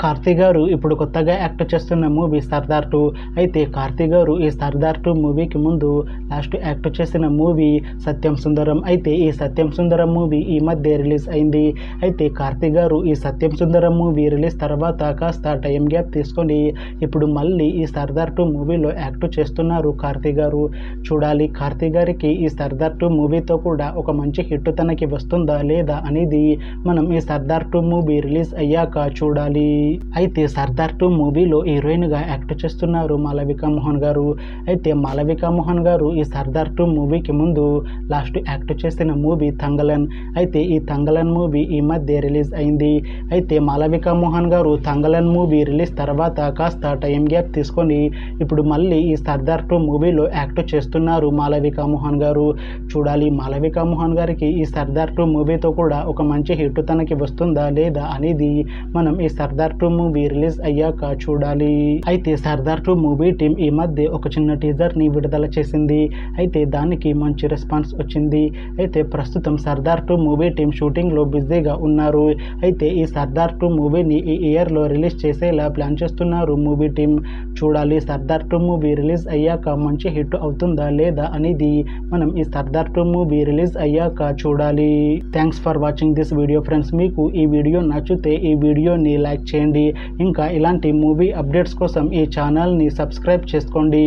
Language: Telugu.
కార్తీ గారు ఇప్పుడు కొత్తగా యాక్ట్ చేస్తున్న మూవీ సర్దార్ 2. అయితే కార్తీ గారు ఈ సర్దార్ 2 మూవీకి ముందు లాస్ట్ యాక్ట్ చేసిన మూవీ సత్యం సుందరం. అయితే ఈ సత్యం సుందరం మూవీ ఈ మధ్య రిలీజ్ అయింది. అయితే కార్తీ గారు ఈ సత్యం సుందరం మూవీ రిలీజ్ తర్వాత కాస్త టైం గ్యాప్ తీసుకొని ఇప్పుడు మళ్ళీ ఈ సర్దార్ 2 మూవీలో యాక్ట్ చేస్తున్నారు కార్తీ గారు. చూడాలి కార్తీ గారికి ఈ సర్దార్ 2 మూవీతో కూడా ఒక మంచి హిట్ తనకి వస్తుందా లేదా అనేది మనం ఈ సర్దార్ 2 మూవీ రిలీజ్ అయ్యాక చూడాలి. అయితే సర్దార్ 2 మూవీలో హీరోయిన్గా యాక్ట్ చేస్తున్నారు మాళవిక మోహన్ గారు. అయితే మాళవిక మోహన్ గారు ఈ సర్దార్ 2 మూవీకి ముందు లాస్ట్ యాక్ట్ చేసిన మూవీ తంగలన్. అయితే ఈ తంగలన్ మూవీ ఈ మధ్య రిలీజ్ అయింది. అయితే మాళవిక మోహన్ గారు తంగలన్ మూవీ రిలీజ్ తర్వాత కాస్త టైం గ్యాప్ తీసుకొని ఇప్పుడు మళ్ళీ ఈ సర్దార్ 2 మూవీలో యాక్ట్ చేస్తున్నారు మాళవిక మోహన్ గారు. చూడాలి మాళవిక మోహన్ గారికి ఈ సర్దార్ 2 మూవీతో కూడా ఒక మంచి హిట్ తనకి వస్తుందా లేదా అనేది మనం ఈ సర్దార్ 2 మూవీ రిలీజ్ అయ్యాక చూడాలి. అయితే సర్దార్ 2 మూవీ టీం ఈ మధ్య ఒక చిన్న టీజర్ని విడుదల చేసింది. అయితే దానికి మంచి రెస్పాన్స్ వచ్చింది. అయితే ప్రస్తుతం సర్దార్ 2 మూవీ టీం షూటింగ్లో బిజీగా ఉన్నారు. అయితే ఈ సర్దార్ 2 మూవీని ఈ ఇయర్లో రిలీజ్ చేసేలా ప్లాన్ చేస్తున్నారు మూవీ టీం. చూడాలి సర్దార్ 2 మూవీ రిలీజ్ అయ్యాక మంచి హిట్ అవుతుందా లేదా అనేది మనం ఈ సర్దార్ 2 మూవీ రిలీజ్ అయ్యాక చూడాలి. Thanks for watching this video friends. మీకు ఈ వీడియో నచ్చితే ఈ వీడియోని లైక్ చేయండి. ఇంకా ఇలాంటి మూవీ అప్డేట్స్ కోసం ఈ ఛానల్ని సబ్స్క్రైబ్ చేసుకోండి.